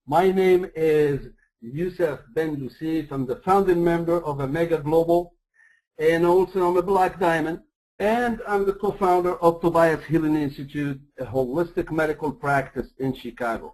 My name is Youssef Ben Lucif. I'm the founding member of Amega Global, and also I'm a Black Diamond, and I'm the co-founder of Tobias Healing Institute, a holistic medical practice in Chicago.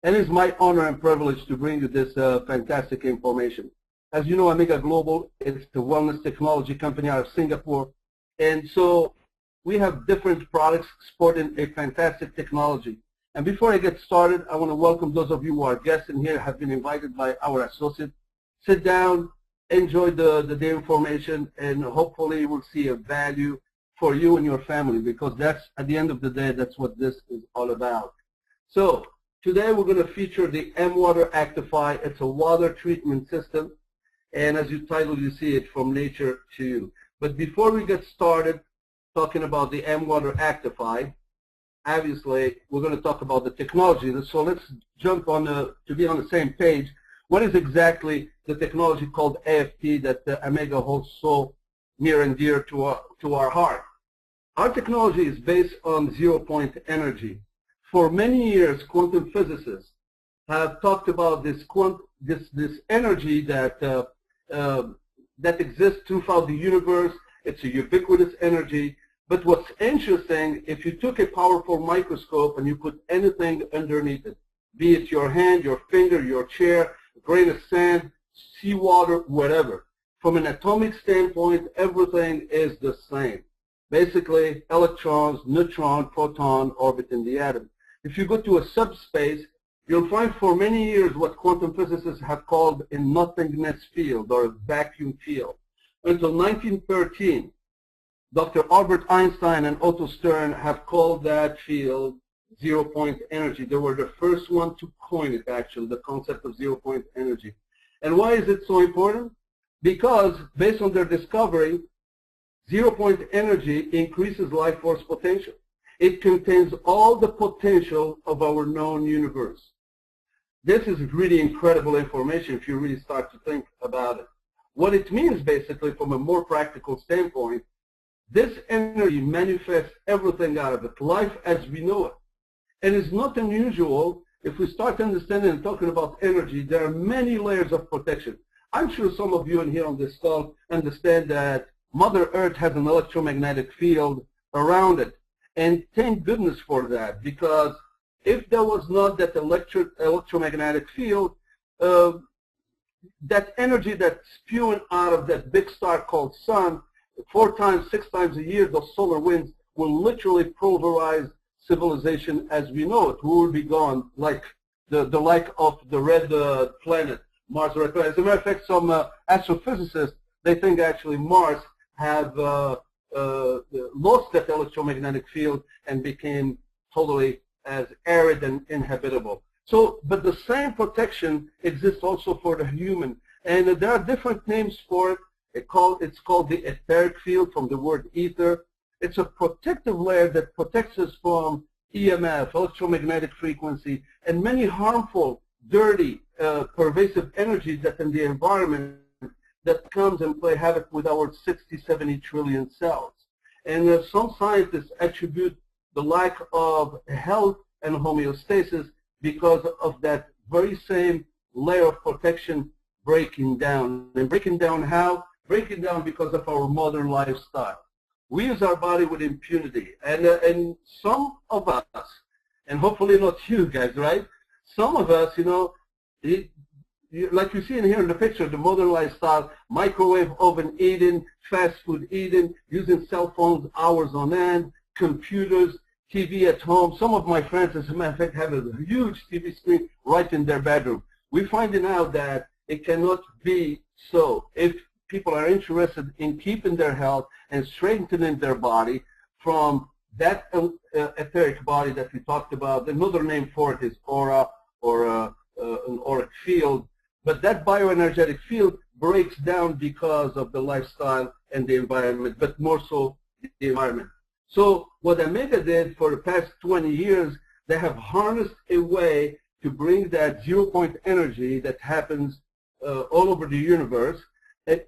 And it's my honor and privilege to bring you this fantastic information. As you know, Amega Global is the wellness technology company out of Singapore, and so we have different products supporting a fantastic technology. And before I get started, I want to welcome those of you who are guests in here, have been invited by our associate. Sit down, enjoy the information, and hopefully you will see a value for you and your family, because that's, at the end of the day, that's what this is all about. So today we're going to feature the M-Water Actify. It's a water treatment system, and as you title, you see it from nature to you. But before we get started talking about the M-Water Actify, obviously, we're going to talk about the technology. So let's jump on to be on the same page. What is exactly the technology called AFT that Amega holds so near and dear to our heart? Our technology is based on zero-point energy. For many years, quantum physicists have talked about this energy that exists throughout the universe. It's a ubiquitous energy. But what's interesting, if you took a powerful microscope and you put anything underneath it, be it your hand, your finger, your chair, a grain of sand, seawater, whatever, from an atomic standpoint, everything is the same. Basically, electrons, neutron, proton orbit in the atom. If you go to a subspace, you'll find for many years what quantum physicists have called a nothingness field or a vacuum field. Until 1913, Dr. Albert Einstein and Otto Stern have called that field zero-point energy. They were the first one to coin it, actually, the concept of zero-point energy. And why is it so important? Because based on their discovery, zero-point energy increases life force potential. It contains all the potential of our known universe. This is really incredible information if you really start to think about it. What it means, basically, from a more practical standpoint, this energy manifests everything out of it, life as we know it. And it's not unusual if we start understanding and talking about energy. There are many layers of protection. I'm sure some of you in here on this call understand that Mother Earth has an electromagnetic field around it. And thank goodness for that, because if there was not that electromagnetic field, that energy that's spewing out of that big star called sun, 4 times, 6 times a year, those solar winds will literally pulverize civilization as we know it. We will be gone like the like of the red planet, Mars. Red planet. As a matter of fact, some astrophysicists, they think actually Mars have lost that electromagnetic field and became totally as arid and inhabitable. So, but the same protection exists also for the human, and there are different names for it. It's called the etheric field, from the word ether. It's a protective layer that protects us from EMF, electromagnetic frequency, and many harmful, dirty, pervasive energies that in the environment that comes and play havoc with our 60, 70 trillion cells. And some scientists attribute the lack of health and homeostasis because of that very same layer of protection breaking down. And breaking down how? Breaking down because of our modern lifestyle. We use our body with impunity. And some of us, and hopefully not you guys, right? Some of us, you know, like you see in here in the picture, the modern lifestyle, microwave oven eating, fast food eating, using cell phones hours on end, computers, TV at home. Some of my friends, as a matter of fact, have a huge TV screen right in their bedroom. We're finding out that it cannot be so. If people are interested in keeping their health and strengthening their body from that etheric body that we talked about, another name for it is aura or an auric field. But that bioenergetic field breaks down because of the lifestyle and the environment, but more so the environment. So what Amega did for the past 20 years, they have harnessed a way to bring that zero-point energy that happens all over the universe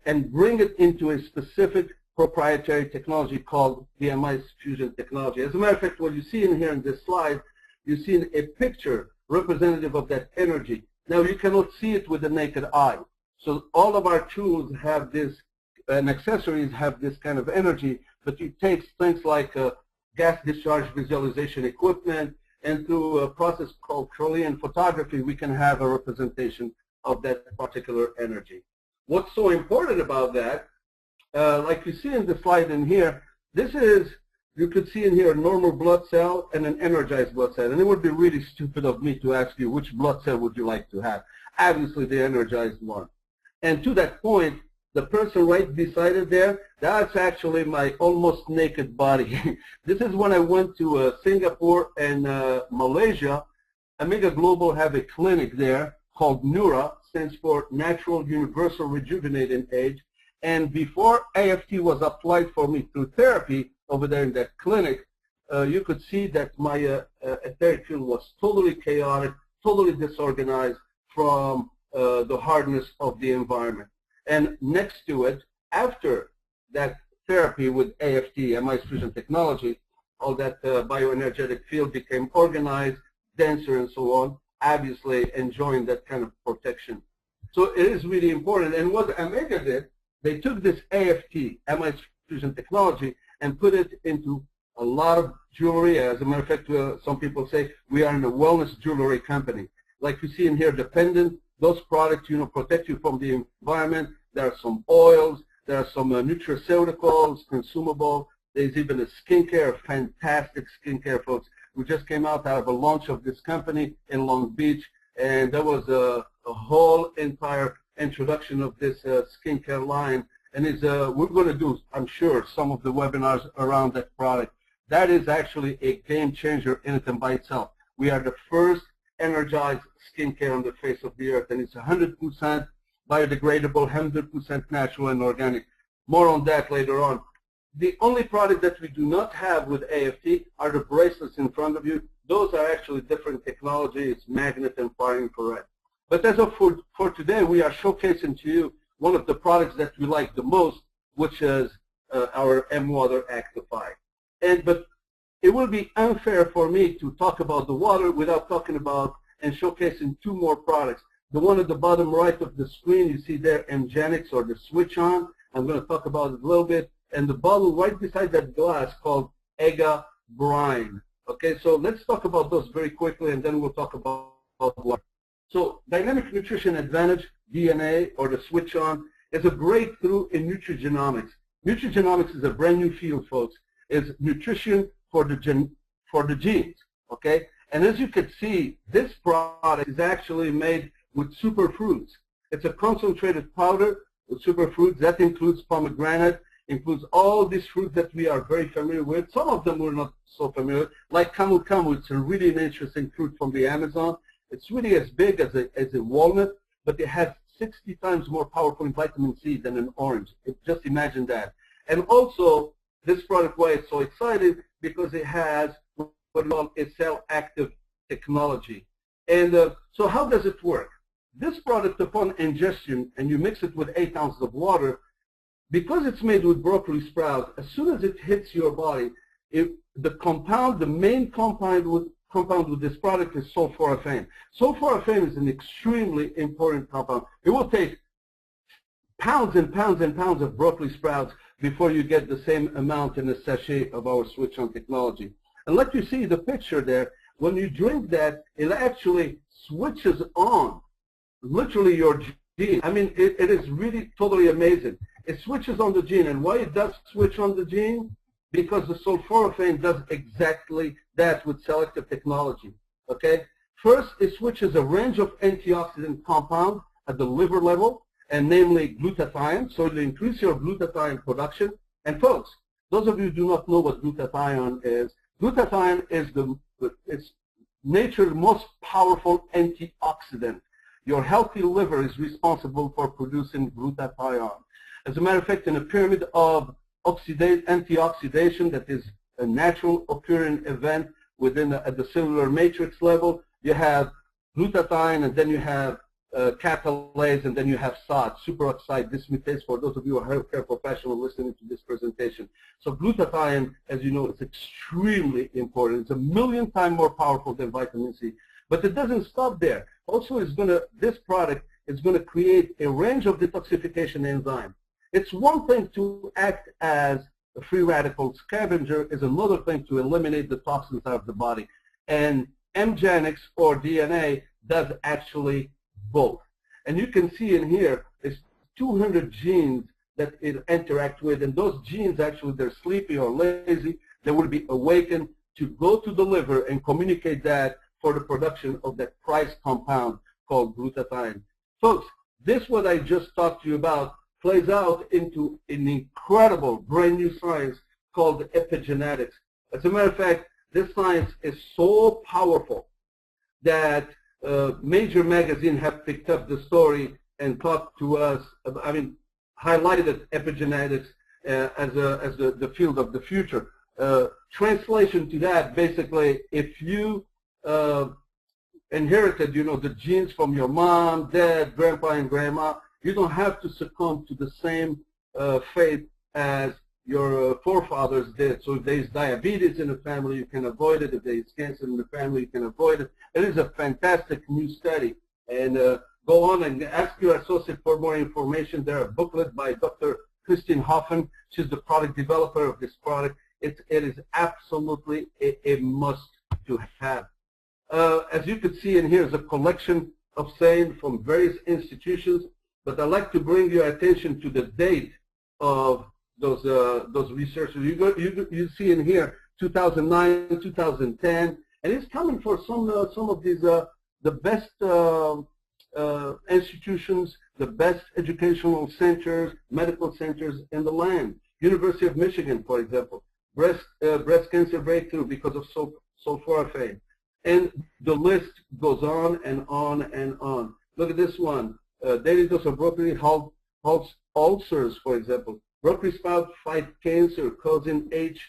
and bring it into a specific proprietary technology called the MICE fusion technology. As a matter of fact, what you see in here in this slide, you see a picture representative of that energy. Now, you cannot see it with the naked eye. So all of our tools have this, and accessories have this kind of energy, but it takes things like gas discharge visualization equipment, and through a process called Kirlian photography, we can have a representation of that particular energy. What's so important about that, like you see in the slide in here, this is, you could see in here a normal blood cell and an energized blood cell. And it would be really stupid of me to ask you which blood cell would you like to have. Obviously the energized one. And to that point, the person right beside it there, that's actually my almost naked body. This is when I went to Singapore and Malaysia. Amega Global have a clinic there called NURA, stands for Natural Universal Rejuvenating Age. And before AFT was applied for me through therapy over there in that clinic, you could see that my etheric field was totally chaotic, totally disorganized from the hardness of the environment. And next to it, after that therapy with AFT, MI fusion technology, all that bioenergetic field became organized, denser, and so on, obviously enjoying that kind of protection. So it is really important. And what Amega did, they took this AFT, MI fusion technology, and put it into a lot of jewelry. As a matter of fact, some people say we are in a wellness jewelry company. Like you see in here, the pendant, those products, protect you from the environment. There are some oils. There are some nutraceuticals, consumable. There's even a skincare, fantastic skincare, folks. We just came out of a launch of this company in Long Beach, and there was a whole entire introduction of this skincare line. And we're going to do, I'm sure, some of the webinars around that product. That is actually a game changer in it and by itself. We are the first energized skincare on the face of the earth, and it's 100% biodegradable, 100% natural and organic. More on that later on. The only product that we do not have with AFT are the bracelets in front of you. Those are actually different technology. It's magnet and far infrared. But as of for today, we are showcasing to you one of the products that we like the most, which is our M-Water Actify. But it will be unfair for me to talk about the water without talking about and showcasing two more products. The one at the bottom right of the screen, you see there, Mgenics, or the switch on. I'm going to talk about it a little bit. And the bottle right beside that glass called Amega Brine. Okay, so let's talk about those very quickly, and then we'll talk about water. So Dynamic Nutrition Advantage, DNA, or the switch on, is a breakthrough in nutrigenomics. Nutrigenomics is a brand new field, folks. It's nutrition for the genes, okay? And as you can see, this product is actually made with superfruits. It's a concentrated powder with superfruits. That includes pomegranate, includes all these fruits that we are very familiar with. Some of them we're not so familiar with, like camu camu. It's a really interesting fruit from the Amazon. It's really as big as a walnut, but it has 60 times more powerful in vitamin C than an orange. Just imagine that. And also, this product, why it's so exciting, because it has what we call a cell-active technology. And so how does it work? This product, upon ingestion, and you mix it with 8 ounces of water, because it's made with broccoli sprout, as soon as it hits your body, the main compound with this product is sulforaphane. Sulforaphane is an extremely important compound. It will take pounds and pounds and pounds of broccoli sprouts before you get the same amount in a sachet of our switch-on technology. And like you see the picture there, when you drink that, it actually switches on literally your gene. I mean, it is really totally amazing. It switches on the gene. And why it does switch on the gene? Because the sulforaphane does exactly that with selective technology. Okay? First, it switches a range of antioxidant compounds at the liver level, and namely glutathione, so it'll increase your glutathione production. And folks, those of you who do not know what glutathione is it's nature's most powerful antioxidant. Your healthy liver is responsible for producing glutathione. As a matter of fact, in a pyramid of antioxidation that is a natural occurring event within at the cellular matrix level, you have glutathione, and then you have catalase, and then you have SOD, superoxide dismutase, for those of you who are healthcare professionals listening to this presentation. So glutathione, as you know, is extremely important. It's 1,000,000 times more powerful than vitamin C. But it doesn't stop there. Also, this product is going to create a range of detoxification enzymes. It's one thing to act as a free radical scavenger, is another thing to eliminate the toxins out of the body. And mGenix, or DNA, does actually both. And you can see in here, it's 200 genes that it interact with, and those genes actually, they're sleepy or lazy, they will be awakened to go to the liver and communicate that for the production of that cries compound called glutathione. Folks, this what I just talked to you about plays out into an incredible brand new science called epigenetics. As a matter of fact, this science is so powerful that major magazines have picked up the story and talked to us, highlighted epigenetics as the field of the future. Translation to that, basically, if you inherited, the genes from your mom, dad, grandpa, and grandma, you don't have to succumb to the same fate as your forefathers did. So if there's diabetes in the family, you can avoid it. If there's cancer in the family, you can avoid it. It is a fantastic new study. And go on and ask your associate for more information. There are booklets by Dr. Christine Hoffen. She's the product developer of this product. It is absolutely a must to have. As you can see in here is a collection of sayings from various institutions, but I'd like to bring your attention to the date of those researchers. You see in here 2009, 2010, and it's coming for some of these the best institutions, the best educational centers, medical centers in the land. University of Michigan, for example, breast cancer breakthrough because of sulforaphane. And the list goes on and on and on. Look at this one. Daily dose of broccoli halts ulcers, for example. Broccoli sprout fight cancer causing H.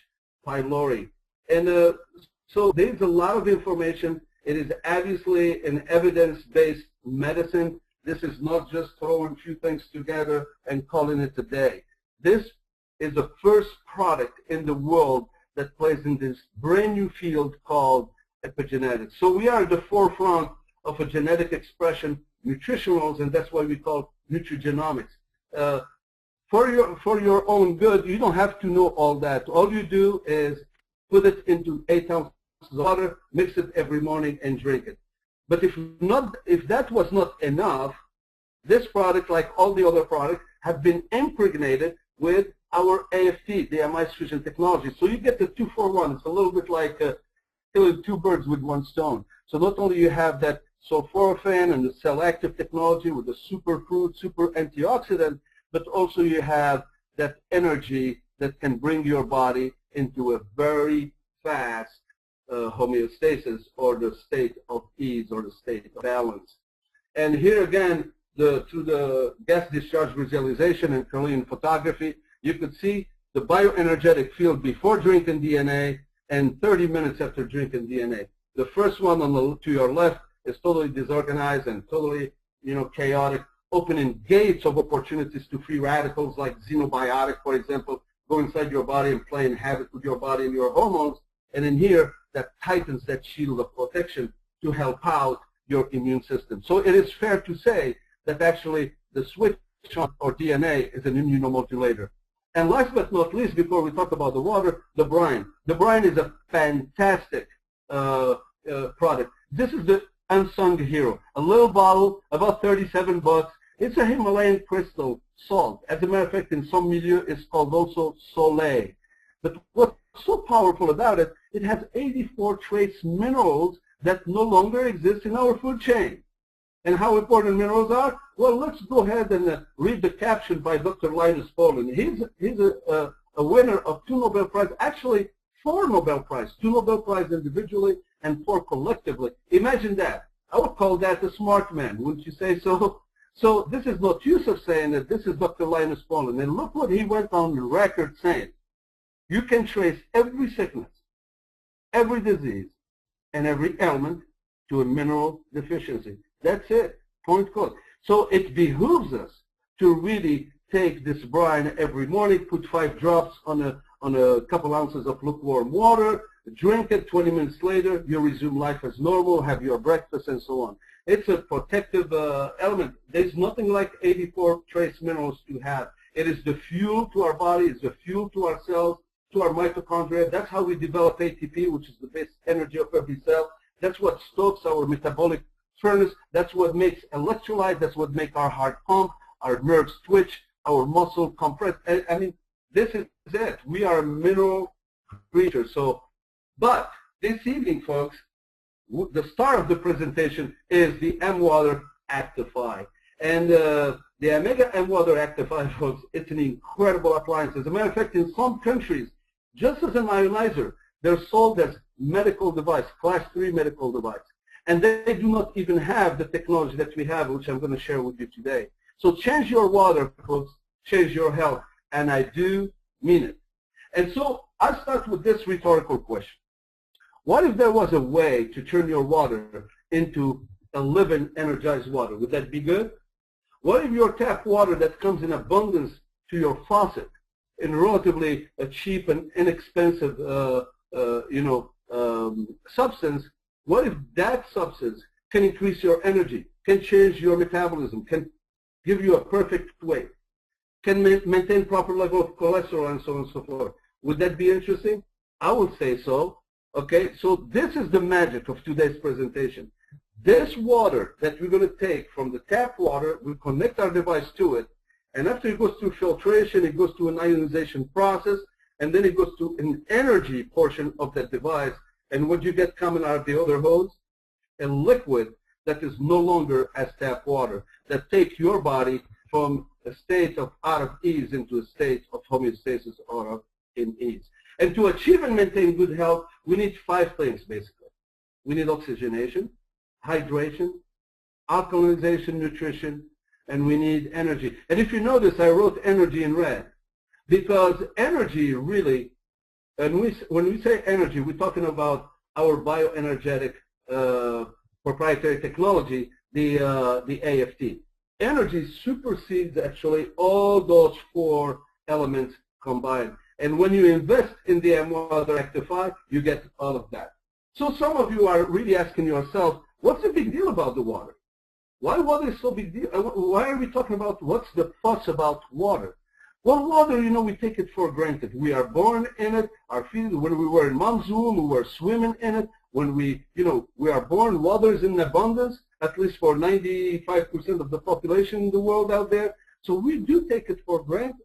pylori. And so there's a lot of information. It is obviously an evidence-based medicine. This is not just throwing a few things together and calling it a day. This is the first product in the world that plays in this brand new field called epigenetics. So we are at the forefront of a genetic expression, nutritionals, and that's why we call nutrigenomics. For your own good, you don't have to know all that. All you do is put it into 8 ounces of water, mix it every morning, and drink it. But if that was not enough, this product, like all the other products, have been impregnated with our AFT, the amide fusion technology. So you get the 2-for-1. It's a little bit like killing 2 birds with 1 stone. So not only you have that sulforaphane and the cell-active technology with the superfood, super antioxidant, but also you have that energy that can bring your body into a very fast homeostasis, or the state of ease, or the state of balance. And here again, through the gas discharge visualization and Kirlian photography, you could see the bioenergetic field before drinking DNA and 30 minutes after drinking DNA. The first one to your left is totally disorganized and totally, chaotic, opening gates of opportunities to free radicals like xenobiotic, for example, go inside your body and playing havoc with your body and your hormones. And in here, that tightens that shield of protection to help out your immune system. So it is fair to say that actually the switch on, or DNA, is an immunomodulator. And last but not least, before we talk about the water, the brine. The brine is a fantastic product. This is the unsung hero. A little bottle, about 37 bucks. It's a Himalayan crystal salt. As a matter of fact, in some milieu, it's called also Soleil. But what's so powerful about it, it has 84 trace minerals that no longer exist in our food chain. And how important minerals are? Well, let's go ahead and read the caption by Dr. Linus Pauling. He's a winner of 2 Nobel Prizes, actually 4 Nobel Prizes, 2 Nobel Prizes individually and 4 collectively. Imagine that. I would call that a smart man, wouldn't you say so? So this is not Yusuf saying that, this is Dr. Linus Pauling. And look what he went on the record saying. You can trace every sickness, every disease, and every ailment to a mineral deficiency. That's it, point code. So it behooves us to really take this brine every morning, put 5 drops on a couple ounces of lukewarm water, drink it, 20 minutes later, you resume life as normal, have your breakfast, and so on. It's a protective element. There's nothing like 84 trace minerals to have. It is the fuel to our body, it's the fuel to our cells, to our mitochondria. That's how we develop ATP, which is the base energy of every cell. That's what stokes our metabolic furnace. That's what makes electrolyte. That's what makes our heart pump, our nerves twitch, our muscle compress. I mean, this is it. We are a mineral creature. So, but this evening, folks, the star of the presentation is the M-Water Actify. And the Amega M-Water Actify, folks, it's an incredible appliance. As a matter of fact, in some countries, just as an ionizer, they're sold as medical device, class 3 medical device. And they do not even have the technology that we have, which I'm going to share with you today. So change your water, folks, change your health. And I do mean it. And so I'll start with this rhetorical question. What if there was a way to turn your water into a living, energized water? Would that be good? What if your tap water that comes in abundance to your faucet in relatively a cheap and inexpensive substance, what if that substance can increase your energy, can change your metabolism, can give you a perfect weight, can maintain proper level of cholesterol, and so on and so forth? Would that be interesting? I would say so. Okay, so this is the magic of today's presentation. This water that we're going to take from the tap water, we connect our device to it, and after it goes through filtration, it goes through an ionization process, and then it goes to an energy portion of that device. And what you get coming out of the other hose? A liquid that is no longer as tap water, that takes your body from a state of out of ease into a state of homeostasis or in ease. And to achieve and maintain good health, we need 5 things, basically. We need oxygenation, hydration, alkalization, nutrition, and we need energy. And if you notice, I wrote energy in red, because energy really, and when we say energy, we're talking about our bioenergetic proprietary technology, the AFT. Energy supersedes actually all those 4 elements combined. And when you invest in the M-Water Actify, you get all of that. So some of you are really asking yourself, what's the big deal about the water? Why water is so big deal? Why are we talking about what's the fuss about water? Well, water, you know, we take it for granted. We are born in it. Our feet, when we were in mom's womb, we were swimming in it. When we are born, water is in abundance, at least for 95% of the population in the world out there. So we do take it for granted.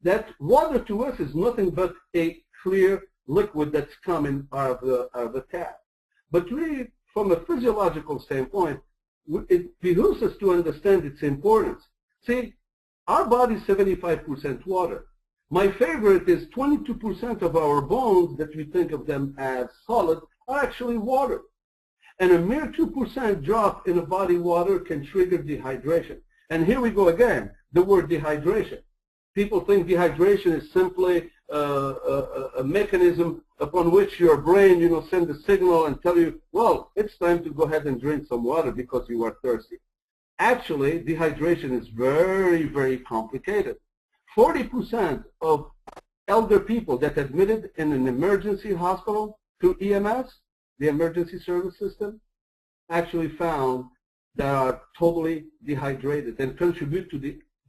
That water to us is nothing but a clear liquid that's coming out of the tap. But really, from a physiological standpoint, it behooves us to understand its importance. See, our body is 75% water. My favorite is 22% of our bones that we think of them as solid are actually water. And a mere 2% drop in a body water can trigger dehydration. And here we go again, the word dehydration. People think dehydration is simply a mechanism upon which your brain, send a signal and tell you, well, it's time to go ahead and drink some water because you are thirsty. Actually, dehydration is very, very complicated. 40% of elder people that admitted in an emergency hospital through EMS, the emergency service system, actually found that are totally dehydrated and contribute to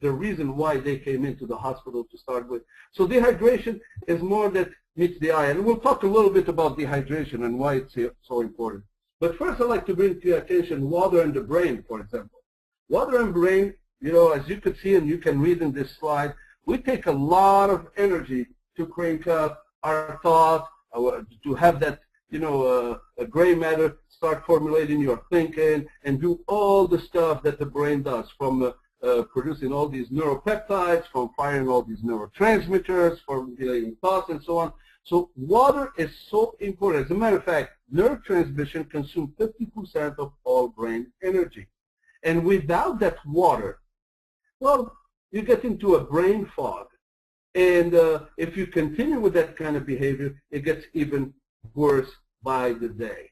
the reason why they came into the hospital to start with. So dehydration is more that meets the eye. And we'll talk a little bit about dehydration and why it's so important. But first I'd like to bring to your attention water and the brain, for example. Water and brain, as you could see and you can read in this slide, we take a lot of energy to crank up our thought, to have that, a gray matter start formulating your thinking and do all the stuff that the brain does, from producing all these neuropeptides, from firing all these neurotransmitters, formulating thoughts, and so on. So water is so important. As a matter of fact, nerve transmission consumes 50% of all brain energy. And without that water, well, you get into a brain fog. And if you continue with that kind of behavior, it gets even worse by the day.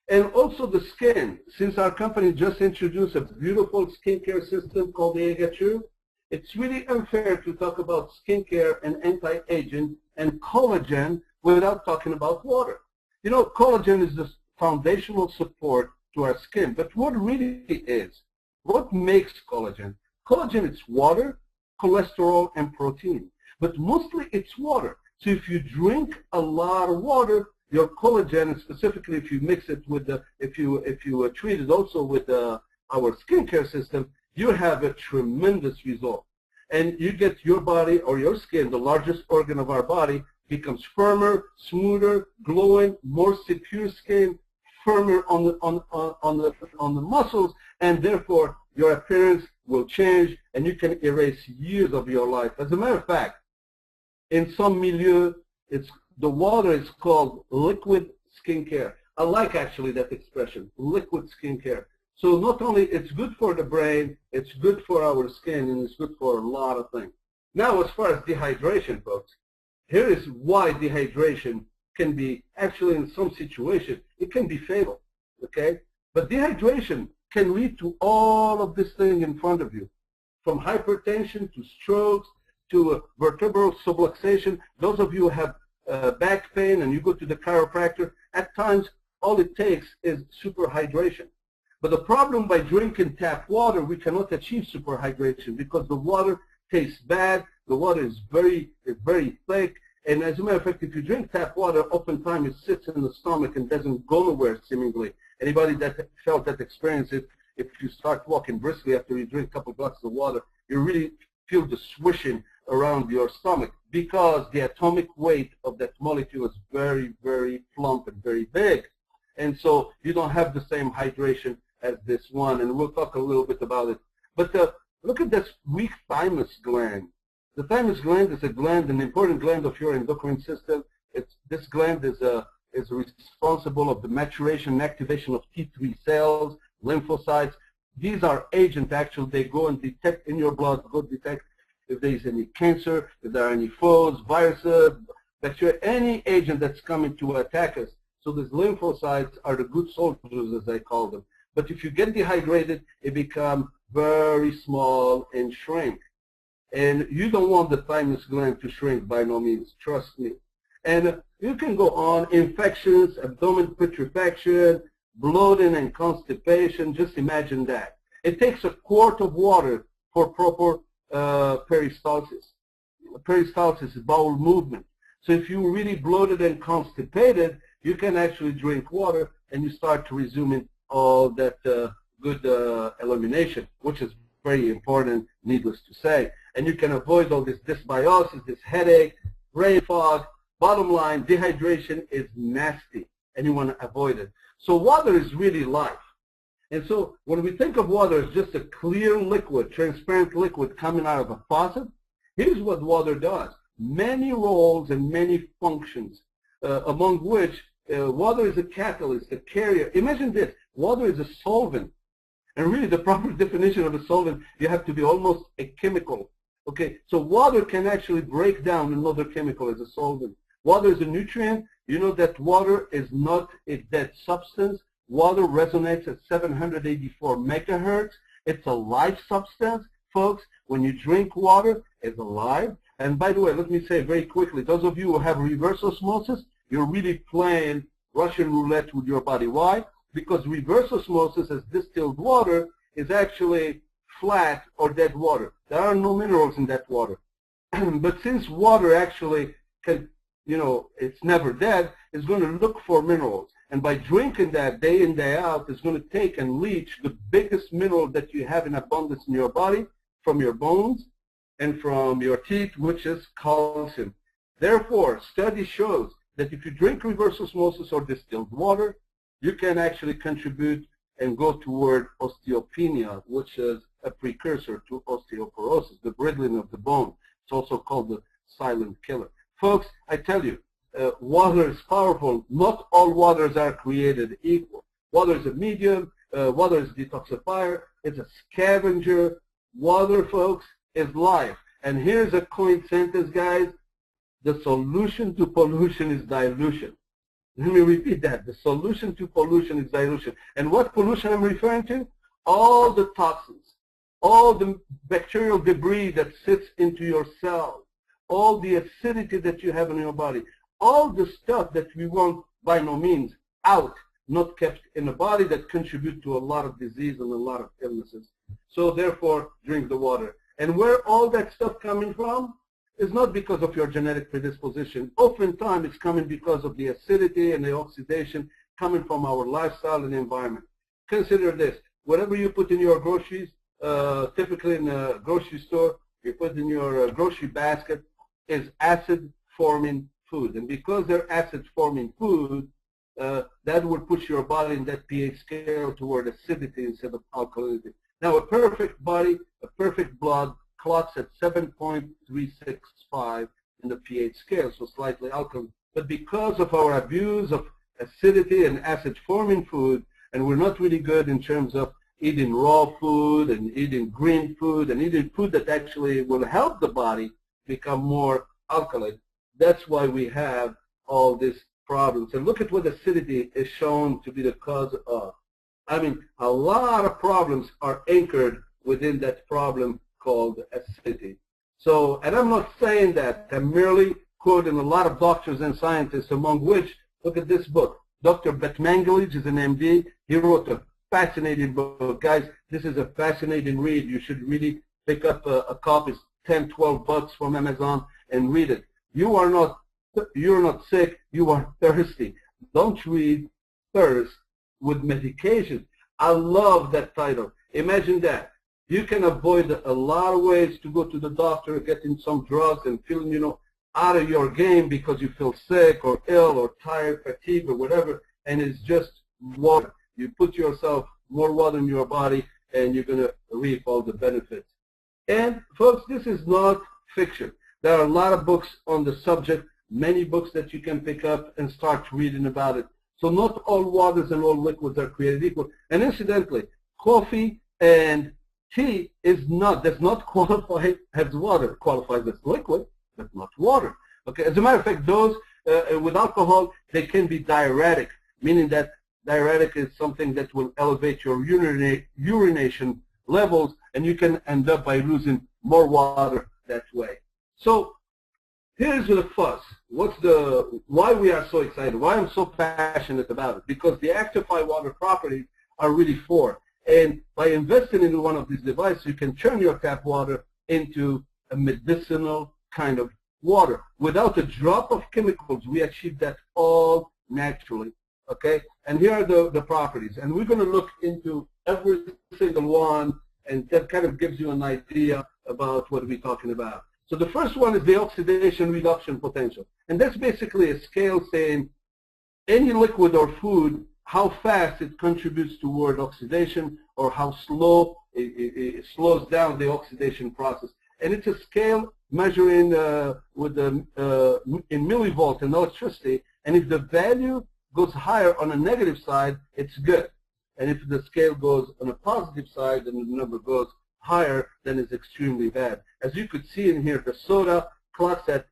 And also the skin. Since our company just introduced a beautiful skincare system called the Amega, it's really unfair to talk about skincare and anti-aging and collagen without talking about water. You know, collagen is the foundational support to our skin. But what really is, what makes collagen? Collagen is water, cholesterol, and protein. But mostly it's water. So if you drink a lot of water, your collagen, and specifically if you mix it with the, if you treat it also with our skincare system, you have a tremendous result. And you get your body or your skin, the largest organ of our body, becomes firmer, smoother, glowing, more secure skin, firmer on the muscles, and therefore your appearance will change, and you can erase years of your life. As a matter of fact, in some milieu, the water is called liquid skincare. I like actually that expression, liquid skincare. So not only it's good for the brain, it's good for our skin, and it's good for a lot of things. Now, as far as dehydration, folks, here is why dehydration can be, actually in some situations, it can be fatal, okay? But dehydration can lead to all of this thing in front of you, from hypertension to strokes to vertebral subluxation. Those of you who have back pain and you go to the chiropractor, at times all it takes is superhydration. But the problem by drinking tap water, we cannot achieve superhydration because the water tastes bad, the water is very thick, and as a matter of fact, if you drink tap water, oftentimes it sits in the stomach and doesn't go nowhere seemingly. Anybody that felt that experience, if you start walking briskly after you drink a couple glasses of water, you really feel the swishing around your stomach because the atomic weight of that molecule is very, very plump and very big. And so you don't have the same hydration as this one, and we'll talk a little bit about it. But look at this weak thymus gland. The thymus gland is a gland, an important gland of your endocrine system. This gland is responsible of the maturation and activation of T3 cells, lymphocytes. These are agents, actually, they go and detect in your blood, go detect if there is any cancer, if there are any foes, viruses, bacteria, any agent that's coming to attack us. So these lymphocytes are the good soldiers, as I call them. But if you get dehydrated, it becomes very small and shrink. And you don't want the thymus gland to shrink by no means, trust me. And you can go on, infections, abdomen putrefaction, bloating and constipation, just imagine that. It takes a quart of water for proper peristalsis. Peristalsis is bowel movement. So if you're really bloated and constipated, you can actually drink water and you start to resume all that good elimination, which is very important, needless to say. And you can avoid all this dysbiosis, this headache, brain fog. Bottom line, dehydration is nasty, and you want to avoid it. So water is really life. And so when we think of water as just a clear liquid, transparent liquid coming out of a faucet, here's what water does. Many roles and many functions, among which water is a catalyst, a carrier. Imagine this, water is a solvent. And really the proper definition of a solvent, you have to be almost a chemical. Okay, so water can actually break down another chemical as a solvent. Water is a nutrient. You know that water is not a dead substance. Water resonates at 784 megahertz. It's a live substance, folks. When you drink water, it's alive. And by the way, let me say very quickly, those of you who have reverse osmosis, you're really playing Russian roulette with your body. Why? Because reverse osmosis as distilled water is actually flat or dead water. There are no minerals in that water. But since water actually can, you know, it's never dead, it's going to look for minerals. And by drinking that day in, day out, it's going to take and leach the biggest mineral that you have in abundance in your body from your bones and from your teeth, which is calcium. Therefore, study shows that if you drink reverse osmosis or distilled water, you can actually contribute and go toward osteopenia, which is a precursor to osteoporosis, the brittling of the bone. It's also called the silent killer. Folks, I tell you, water is powerful. Not all waters are created equal. Water is a medium. Water is a detoxifier. It's a scavenger. Water, folks, is life. And here's a coin sentence, guys. The solution to pollution is dilution. Let me repeat that. The solution to pollution is dilution. And what pollution I'm referring to? All the toxins, all the bacterial debris that sits into your cells, all the acidity that you have in your body, all the stuff that we want by no means out, not kept in the body, that contribute to a lot of disease and a lot of illnesses. So therefore, drink the water. And where all that stuff coming from is not because of your genetic predisposition. Oftentimes, it's coming because of the acidity and the oxidation coming from our lifestyle and environment. Consider this. Whatever you put in your groceries, typically in a grocery store, you put in your grocery basket, is acid-forming food. And because they're acid-forming food, that would push your body in that pH scale toward acidity instead of alkalinity. Now, a perfect body, a perfect blood, clots at 7.365 in the pH scale, so slightly alkaline. But because of our abuse of acidity and acid-forming food, and we're not really good in terms of eating raw food and eating green food and eating food that actually will help the body become more alkaline, that's why we have all these problems. And look at what acidity is shown to be the cause of. I mean, a lot of problems are anchored within that problem called acidity. So, and I'm not saying that. I'm merely quoting a lot of doctors and scientists, among which, look at this book. Dr. Batmanglij is an MD. He wrote a fascinating book. Guys, this is a fascinating read. You should really pick up a copy, 10, 12 bucks from Amazon, and read it. You're not sick, you are thirsty. Don't read thirst with medication. I love that title. Imagine that. You can avoid a lot of ways to go to the doctor, getting some drugs and feeling, out of your game because you feel sick or ill or tired, fatigued or whatever, and it's just water. You put yourself more water in your body and you're going to reap all the benefits. And folks, this is not fiction. There are a lot of books on the subject, many books that you can pick up and start reading about it. So not all waters and all liquids are created equal. And incidentally, coffee and tea does not qualify as water. It qualifies as liquid, but not water. Okay. As a matter of fact, those with alcohol, they can be diuretic, meaning that diuretic is something that will elevate your urination levels, and you can end up by losing more water that way. So here's the fuss. Why we are so excited, why I'm so passionate about it, because the Actify water properties are really four. And by investing in one of these devices, you can turn your tap water into a medicinal kind of water. Without a drop of chemicals, we achieve that all naturally. Okay? And here are the properties. And we're going to look into every single one, and that kind of gives you an idea about what we're talking about. So the first one is the oxidation reduction potential. And that's basically a scale saying any liquid or food, how fast it contributes toward oxidation or how slow it slows down the oxidation process. And it's a scale measuring in millivolts in electricity. And if the value goes higher on a negative side, it's good. And if the scale goes on a positive side and the number goes higher, then it's extremely bad. As you could see in here, the soda clocks at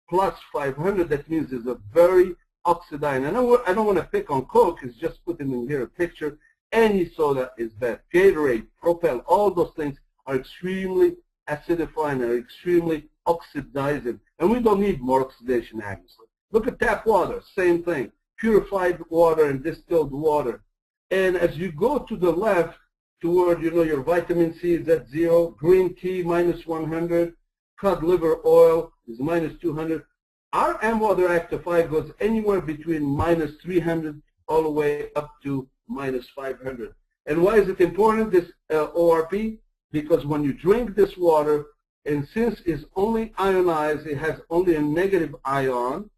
plus 500. That means it's a very oxidizing. And I don't want to pick on Coke. It's just putting in here a picture. Any soda is bad. Gatorade, Propel, all those things are extremely acidifying, are extremely oxidizing. And we don't need more oxidation, obviously. Look at tap water, same thing. Purified water and distilled water. And as you go to the left, toward, your vitamin C is at 0, green tea minus 100, cod liver oil is minus 200. Our Water Actify goes anywhere between minus 300 all the way up to minus 500. And why is it important, this ORP? Because when you drink this water, and since it's only ionized, it has only a negative ion,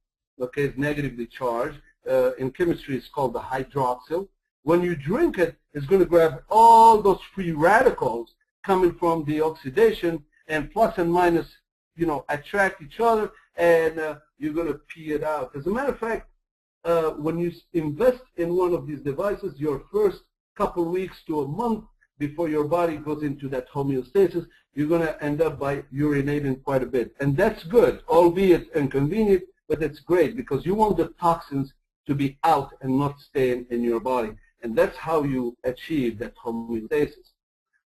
okay, it's negatively charged. In chemistry, it's called the hydroxyl. When you drink it, it's going to grab all those free radicals coming from the oxidation, and plus and minus, attract each other, and you're going to pee it out. As a matter of fact, when you invest in one of these devices, your first couple weeks to a month before your body goes into that homeostasis, you're going to end up by urinating quite a bit. And that's good, albeit inconvenient, but it's great because you want the toxins to be out and not staying in your body. And that's how you achieve that homeostasis.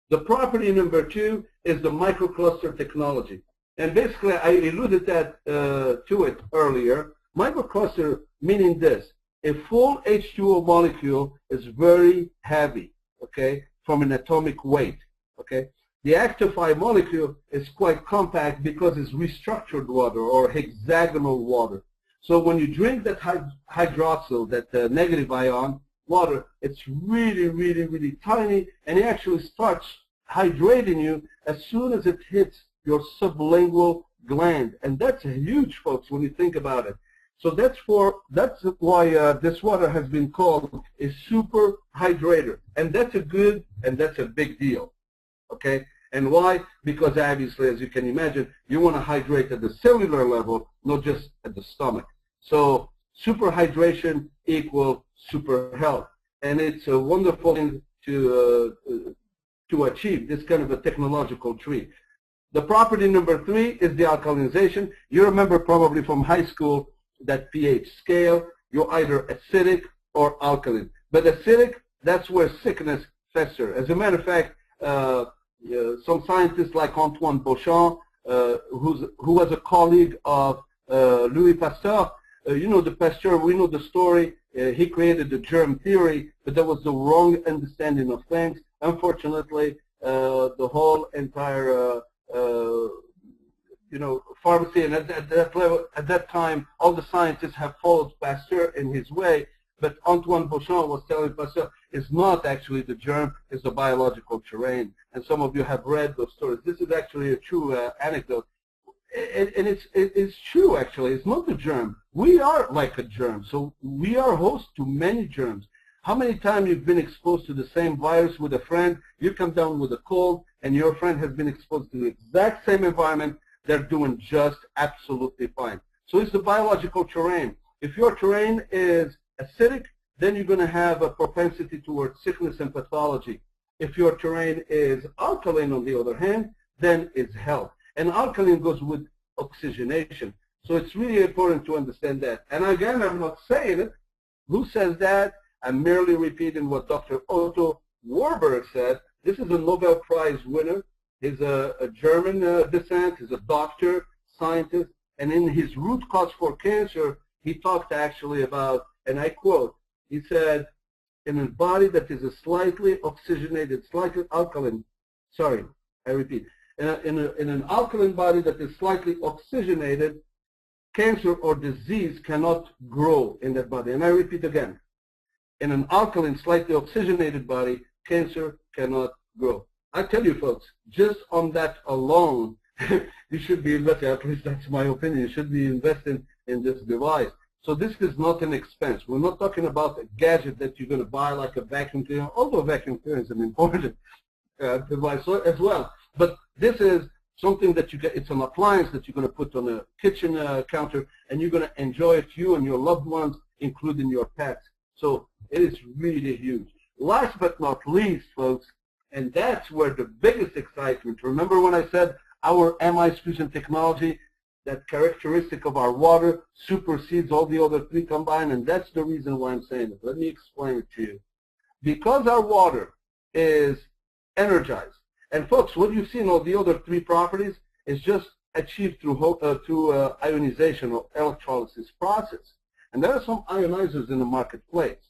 The property number 2 is the microcluster technology. And basically, I alluded to it earlier. Microcluster meaning this. A full H2O molecule is very heavy, okay, from an atomic weight, okay? The Actify molecule is quite compact because it's restructured water or hexagonal water. So when you drink that hydroxyl, that negative ion water, it's really, really, really tiny, and it actually starts hydrating you as soon as it hits your sublingual gland. And that's huge, folks, when you think about it. So that's why this water has been called a super hydrator. And that's a good and that's a big deal, okay? And why? Because obviously, as you can imagine, you want to hydrate at the cellular level, not just at the stomach. So super hydration equals super health. And it's a wonderful thing to achieve, this kind of a technological tree. The property number 3 is the alkalinization. You remember probably from high school that pH scale. You're either acidic or alkaline. But acidic, that's where sickness festers. As a matter of fact, some scientists like Antoine Beauchamp, who was a colleague of Louis Pasteur, you know the Pasteur, we know the story. He created the germ theory, but that was the wrong understanding of things. Unfortunately, the whole entire pharmacy, and at that level, at that time, all the scientists have followed Pasteur in his way. But Antoine Beauchamp was telling Pasteur, it's not actually the germ, it's the biological terrain. And some of you have read those stories. This is actually a true anecdote. And it's true, actually. It's not the germ. We are like a germ. So we are host to many germs. How many times you've been exposed to the same virus with a friend, you come down with a cold, and your friend has been exposed to the exact same environment, they're doing just absolutely fine. So it's the biological terrain. If your terrain is acidic, then you're going to have a propensity towards sickness and pathology. If your terrain is alkaline, on the other hand, then it's health. And alkaline goes with oxygenation. So it's really important to understand that. And again, I'm not saying it. Who says that? I'm merely repeating what Dr. Otto Warburg said. This is a Nobel Prize winner. He's a German descent. He's a doctor, scientist. And in his root cause for cancer, he talked actually about, and I quote, he said, in a body that is a slightly oxygenated, slightly alkaline, sorry, I repeat, in an alkaline body that is slightly oxygenated, cancer or disease cannot grow in that body. And I repeat again, in an alkaline, slightly oxygenated body, cancer cannot grow. I tell you folks, just on that alone, you should be investing, at least that's my opinion, you should be investing in this device. So this is not an expense. We're not talking about a gadget that you're going to buy like a vacuum cleaner, although vacuum cleaner is an important device as well. But this is something that you get, it's an appliance that you're going to put on a kitchen counter, and you're going to enjoy it, you and your loved ones, including your pets. So it is really huge. Last but not least, folks, and that's where the biggest excitement, remember when I said our MI's fusion technology, that characteristic of our water supersedes all the other 3 combined, and that's the reason why I'm saying it. Let me explain it to you. Because our water is energized, and folks, what you see in all the other 3 properties is just achieved through ionization or electrolysis process. And there are some ionizers in the marketplace,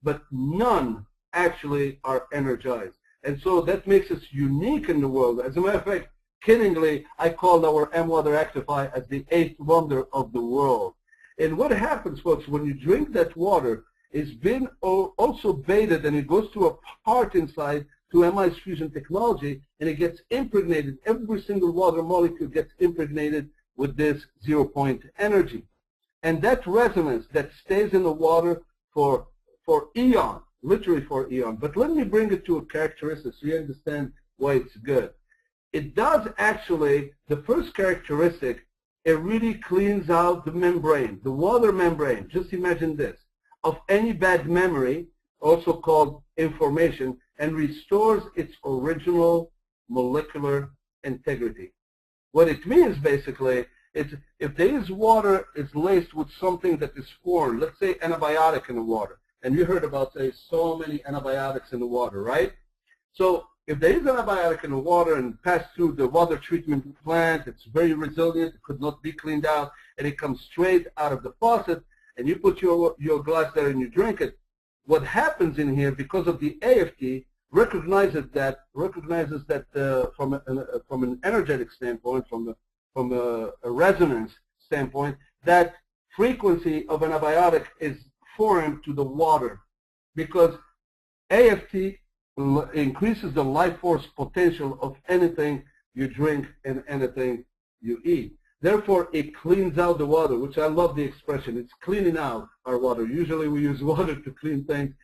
but none actually are energized. And so that makes us unique in the world. As a matter of fact, kiddingly, I called our M-Water Actify as the 8th wonder of the world. And what happens, folks, when you drink that water, it's been also baited, and it goes to a part inside to MI's fusion technology, and it gets impregnated. Every single water molecule gets impregnated with this 0-point energy. And that resonance that stays in the water for eon, literally for eon. But let me bring it to a characteristic so you understand why it's good. It does actually, the first characteristic, it really cleans out the membrane, the water membrane. Just imagine this, of any bad memory, also called information, and restores its original molecular integrity. What it means basically is if this water is laced with something that is foreign, let's say antibiotic in the water, and you heard about, say, so many antibiotics in the water, right? So if there is antibiotic in the water and passed through the water treatment plant, it's very resilient, it could not be cleaned out, and it comes straight out of the faucet, and you put your glass there and you drink it, what happens in here, because of the AFT, recognizes that from an energetic standpoint, from a resonance standpoint, that frequency of antibiotic is foreign to the water, because AFT increases the life force potential of anything you drink and anything you eat. Therefore, it cleans out the water, which I love the expression. It's cleaning out our water. Usually we use water to clean things.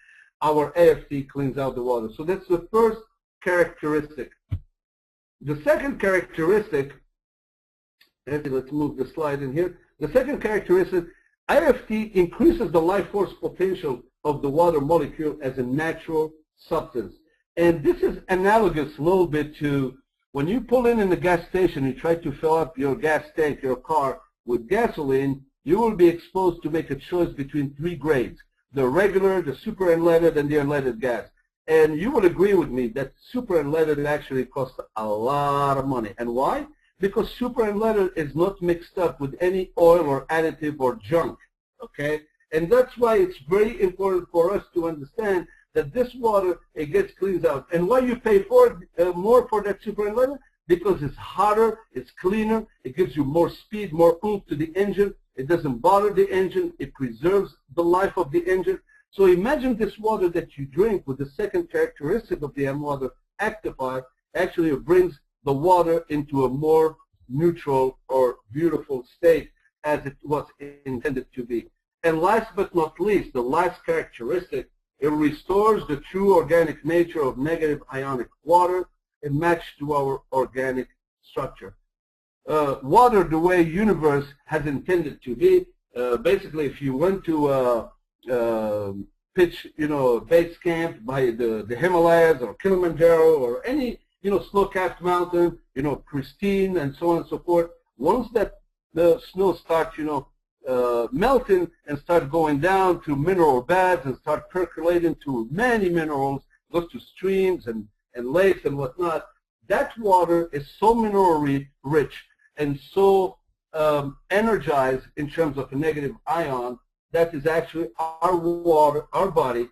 Our AFT cleans out the water. So that's the first characteristic. The second characteristic, let's move the slide in here. The second characteristic, AFT increases the life force potential of the water molecule as a natural substance. And this is analogous a little bit to when you pull in the gas station, you try to fill up your gas tank, your car, with gasoline, you will be exposed to make a choice between three grades: the regular, the super unleaded, and the unleaded gas. And you will agree with me that super unleaded actually costs a lot of money. And why? Because super unleaded is not mixed up with any oil or additive or junk, okay? And that's why it's very important for us to understand that this water, it gets cleaned out. And why you pay more for that super unleaded? Because it's hotter, it's cleaner, it gives you more speed, more oomph to the engine. It doesn't bother the engine, it preserves the life of the engine. So imagine this water that you drink with the second characteristic of the M water Actify, actually it brings the water into a more neutral or beautiful state as it was intended to be. And last but not least, the last characteristic, it restores the true organic nature of negative ionic water and matched to our organic structure. Water, the way universe has intended to be, basically if you went to pitch, base camp by the Himalayas or Kilimanjaro or any, snow-capped mountain, pristine and so on and so forth, once that the snow starts, melting and start going down to mineral beds and start percolating to many minerals, goes to streams and lakes and whatnot, that water is so mineral rich and so energized in terms of a negative ion that is actually our water, our body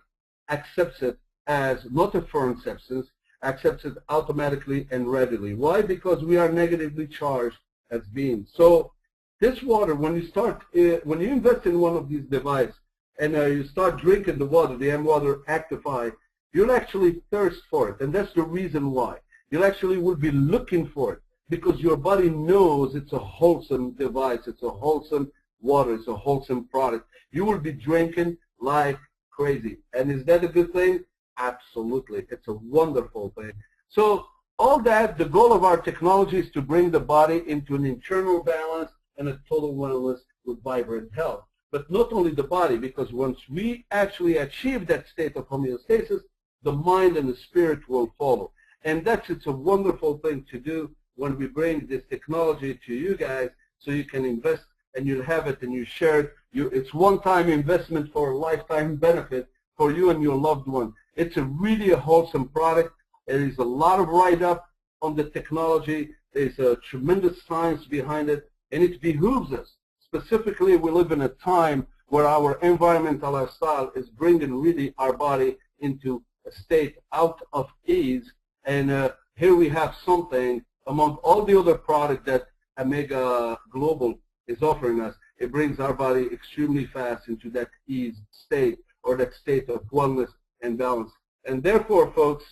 accepts it as not a foreign substance, accepts it automatically and readily. Why? Because we are negatively charged as beings. So this water, when you invest in one of these devices and you start drinking the water, the M water Actify, you'll actually thirst for it, and that's the reason why. You actually will be looking for it because your body knows it's a wholesome device, it's a wholesome water, it's a wholesome product. You will be drinking like crazy. And is that a good thing? Absolutely. It's a wonderful thing. So all that, the goal of our technology is to bring the body into an internal balance and a total wellness with vibrant health. But not only the body, because once we actually achieve that state of homeostasis, the mind and the spirit will follow. And it's a wonderful thing to do when we bring this technology to you guys so you can invest and you'll have it and you share it. It's one-time investment for a lifetime benefit for you and your loved one. It's really a wholesome product. There is a lot of write-up on the technology. There's a tremendous science behind it, and it behooves us. Specifically, we live in a time where our environmental lifestyle is bringing really our body into a state out of ease. And here we have something among all the other products that Amega Global is offering us. It brings our body extremely fast into that ease state or that state of wellness and balance. And therefore, folks,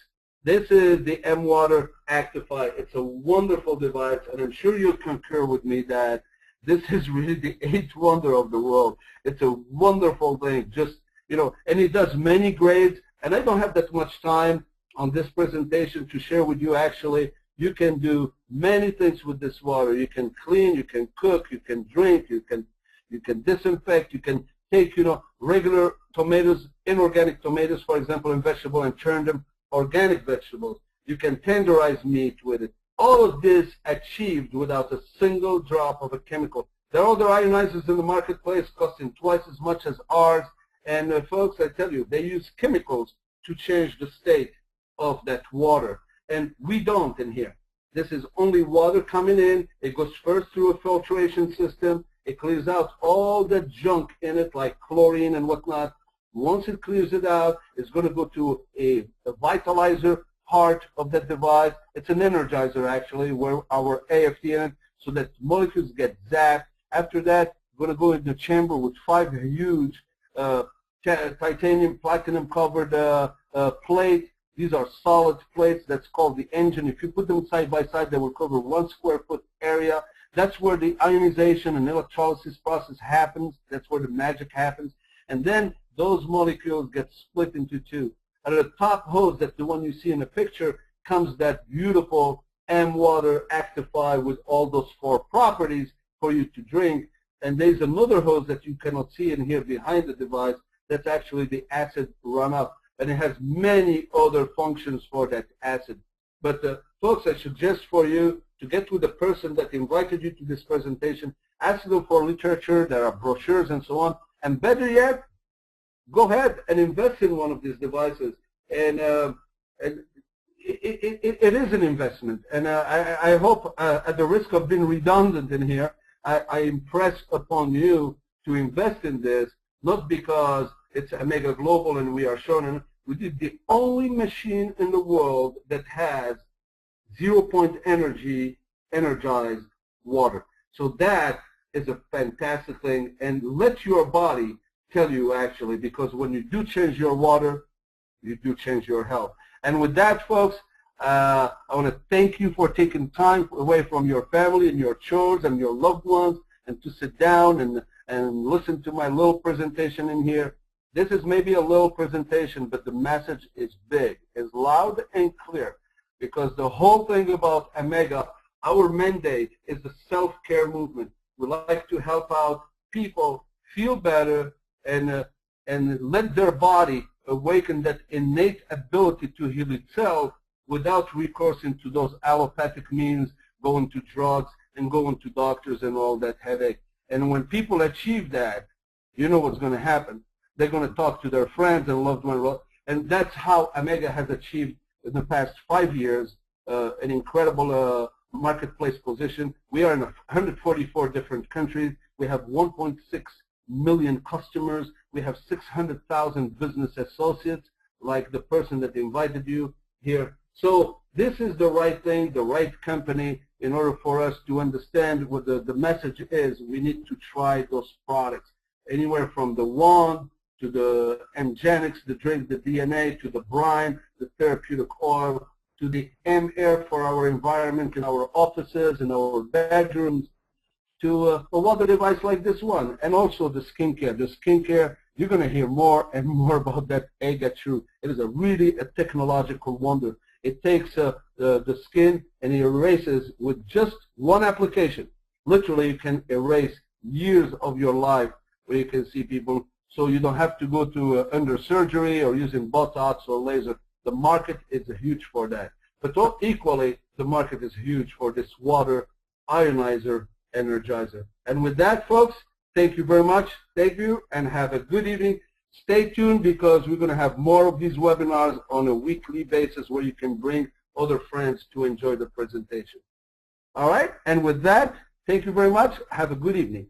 this is the M Water Actify. It's a wonderful device, and I'm sure you'll concur with me that this is really the eighth wonder of the world. It's a wonderful thing, just, and it does many grades, and I don't have that much time on this presentation to share with you. Actually, you can do many things with this water. You can clean, you can cook, you can drink, you can disinfect, you can take, regular tomatoes, inorganic tomatoes, for example, in vegetable, and turn them organic vegetables. You can tenderize meat with it. All of this achieved without a single drop of a chemical. There are other ionizers in the marketplace costing twice as much as ours. And folks, I tell you, they use chemicals to change the state of that water. And we don't in here. This is only water coming in. It goes first through a filtration system. It clears out all the junk in it, like chlorine and whatnot. Once it clears it out, it's going to go to a vitalizer part of the device. It's an energizer, actually, where our AFT in it, so that molecules get zapped. After that, we're going to go in the chamber with 5 huge titanium, platinum covered plates. These are solid plates. That's called the engine. If you put them side by side, they will cover 1 square foot area. That's where the ionization and electrolysis process happens. That's where the magic happens. And then those molecules get split into 2. At the top hose, that's the one you see in the picture, comes that beautiful M-Water Actify with all those 4 properties for you to drink. And there's another hose that you cannot see in here behind the device. That's actually the acid runoff. And it has many other functions for that acid. But folks, I suggest for you to get with the person that invited you to this presentation, ask them for literature, there are brochures and so on, and better yet, go ahead and invest in one of these devices. And it is an investment. And I hope, at the risk of being redundant in here, I impress upon you to invest in this, not because it's Amega Global and we are showing. We did the only machine in the world that has 0-point energy energized water. So that is a fantastic thing, and let your body tell you, actually, because when you do change your water, you do change your health. And with that, folks, I want to thank you for taking time away from your family and your chores and your loved ones and to sit down and listen to my little presentation in here. This is maybe a little presentation, but the message is big, is loud and clear, because the whole thing about Amega, our mandate is the self-care movement. We like to help out people feel better and let their body awaken that innate ability to heal itself without recourse to those allopathic means, going to drugs and going to doctors and all that headache. And when people achieve that, you know what's going to happen. They're going to talk to their friends and loved ones. And that's how Amega has achieved in the past 5 years an incredible marketplace position. We are in 144 different countries. We have 1.6 million customers. We have 600,000 business associates, like the person that invited you here. So this is the right thing, the right company. In order for us to understand what the message is, we need to try those products. Anywhere from the wand to the Mgenics, the drink, the DNA, to the brine, the therapeutic oil, to the M-Air for our environment in our offices, in our bedrooms, to a water device like this one, and also the skincare. The skincare, you're going to hear more and more about that Amega True. It is really a technological wonder. It takes the skin and it erases with just one application. Literally, you can erase years of your life where you can see people, so you don't have to go to under surgery or using Botox or laser. The market is huge for that. But equally, the market is huge for this water ionizer energizer. And with that, folks, thank you very much. Thank you, and have a good evening. Stay tuned, because we're going to have more of these webinars on a weekly basis where you can bring other friends to enjoy the presentation. All right? And with that, thank you very much. Have a good evening.